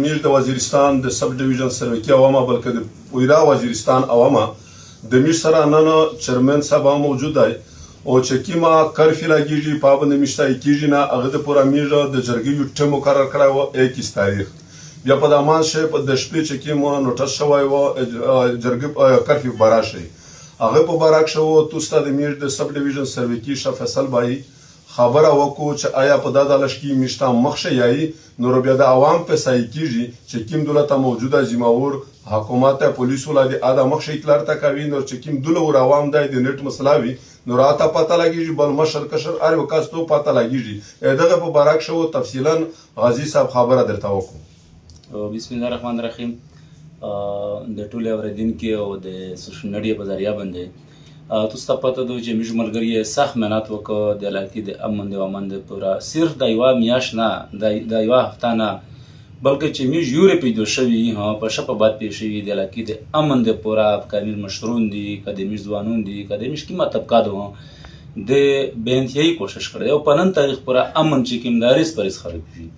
میش د وزیرستان د سب ډیویژن سروکي عوامه بلکې د پویرا وزیرستان عوامه د میش سره نن چیرمن صاحب موجود دی او چې کیما کرفی لاګیږي په باندې میشتای کیږي نه هغه د پورا میش د جرګي یو ټیم مقرر کړی و 21 تاریخ بیا په دامان شي په د شپې چې کیما نوټس شوی و جرګي کرفی بارا شي هغه په باراک شو تو ستاد میش د سب ډیویژن سروکي شاه فیصل بای خبره وکړو چې آیا په دادا لشکي میشتا مخشه یای نور بیا د عوام په سای کیږي چې کیم دولت موجوده زماور حکومت پولیس ولادي ادا مخشه اطلاع تا کوي نور چې کیم دولت عوام د نت مسلاوي نور اته پته لګیږي بل مشر کشر ار وکاستو پته لګیږي دغه په باراک شو تفصیلا غازی صاحب خبره درته وکړو. بسم الله الرحمن الرحیم. د ټولو اوریدونکو او د سوشل میډیا په ذریعہ باندې تاسو ته پته ده چې موږ ملګري سخت مهنت وکړو د علاقې د امن د امن د پورا صرف د یوه میاشت نه د یوه هفته نه بلکې چې موږ یورې پیدا شوي په شپه بعد پیښ شوي د علاقې د امن د پورا افغاني مشرون دي که د موږ ځوانون دي که د موږ کومه طبقه ده د بې انتهایي کوشش کړی او په نن تاریخ پورا امن چې کوم د ریس پریس خراب شي.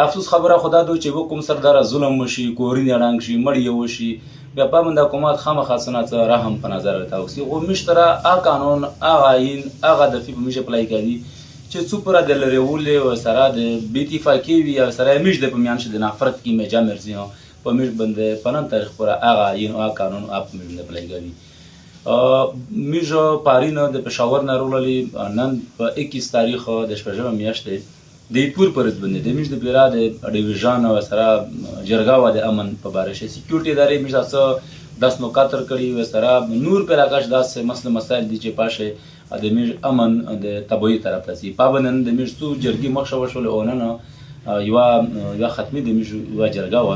افسوس خبره خدا ده چې کوم سردار ظلم وشي کورین اړنګ شي مړ یې وشي بیا په باندې حکومت خامخا څه رحم په نظر راوستي خو مشتره هغه قانون هغه آیین هغه د فی په مشه پلای کوي چې څو پر د لرولې او سره د بی اتفاقي وي او سره مش د په میان شه د نفرت کې مجا مرزي په مش باندې په نن تاریخ پر هغه آیین او قانون اپ مش د پلای کوي میجو پارینه د پېښور نه رولې نن په 21 تاریخ د شپږم میاشتې د پور پرز باندې د میش د پیرا د ډیویژن او سره جرګاو د امن په باره شي سکیورټي ادارې میش تاسو 10 نوکاتر کړي و سره نور پر آکاش داس مسله مسائل دي چې پاشه د میش امن د تبوی طرف ته پابندن د میش تو جرګي مخ شو شول اوننه یو ختمي د میش یو جرګاو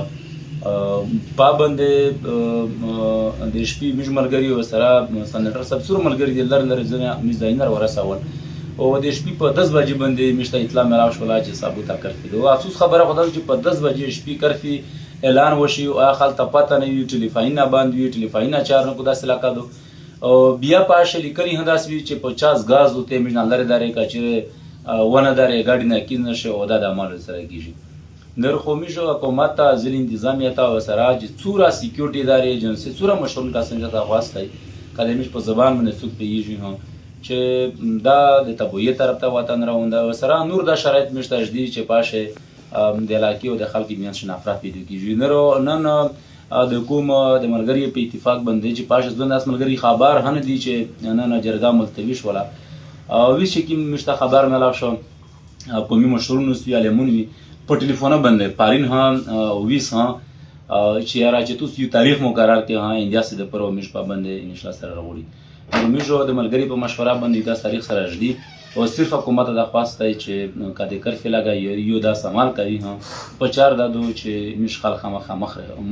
پابند د شپې میش ملګری و سره سنټر سب سور ملګری د لر ځنه میز داینر ورسول او د شپې په 10 بجې باندې مشته اطلاع ملاو شولا چې ثابته کرفی ده او افسوس خبره خدای چې په 10 بجې شپې کرفی اعلان وشي او خلک پته نه وي ټلیفون نه باندې وي ټلیفون چار نه کو داسې علاقه دو او بیا پاشه لیکري هنداس وی چې 50 غاز وته مجنه لري داري کچره ونه داري ګاډي نه کین نشه او د عمل سره کیږي نر خو میشو حکومت ته ځل انتظامیه ته وسره چې څورا سکیورټي ادارې ایجنسی څورا مشغول کاسنجه ته غواستای کله مش په زبان باندې څوک پیږي چې دا د تبویه طرف ته وطن راونده و سره نور د شرایط مشته جدي چې پاشه د علاقې او د خلکو میان شنه نفرت پیدا کیږي نن د کوم د ملګری په اتفاق باندې چې پاشه ځوند اس ملګری خبر هنه دي چې نن جرګه ملتوي شولا او ویش کی مشته خبر ملاو شو په می مشرون نو علمون په ټلیفون باندې پارین ها ویس ها چې را چې تاسو یو تاریخ مقرر کړي ها انډیا سره پر مش پابند ان شاء الله سره وروړي میجو د ملګری په مشوره باندې دا تاریخ سره جدي او صرف حکومت د خواسته چې کده کرفی لګا یو دا سمال کوي ها په چار دادو چې مش خلک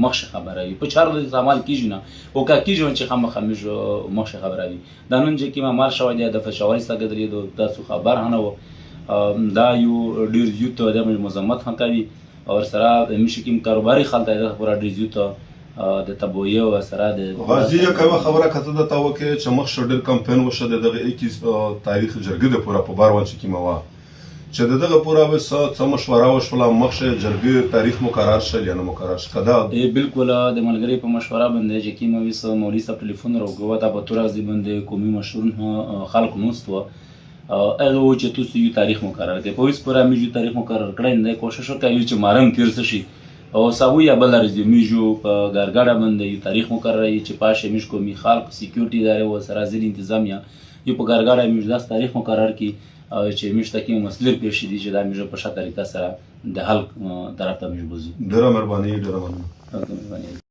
مخ خبره وي په چار د سمال کیږي نه او کا کیږي چې خامخ میجو مخ خبره وي د نن چې کیما مال شوی د فشواري سګدري د تاسو خبر هنه دا یو ډیر یو ته د مزمت هم کوي او سره مش کیم کاروباري خلک د پورا ډیر یو ته د تبویه و سره د غازی کومه خبره کته د تاو کې چې مخ شډر کمپاین وشو دغه 21 تاریخ جرګه د پورا په بار وانه کې موا چې دغه پورا وس څه مشوره وشوله مخ جرګه تاریخ مقرر شل یا نه مقرر کده بالکل د ملګری په مشوره باندې چې کیمه وس مولوی صاحب ټلیفون راغوا دا په تور ځای باندې قومي مشرون خلک نوستو هغه چې تاسو یو تاریخ مقرر کړئ په اوس پورا میجو تاریخ مقرر کړئ نه کوشش وکړئ چې مارم تیر شي او ساوی بل راځي میجو په ګرګاډه باندې یو تاریخ مقرر چې پاشه میش کومي خلک سکیورټي ادارې و سره ځل انتظامیه یو په ګرګاډه میش داس تاریخ مقرر کی چې میش تکي مسلې پیښ دي چې دا میجو په شته طریقه سره د حل طرف ته میش بوزي ډیره مهرباني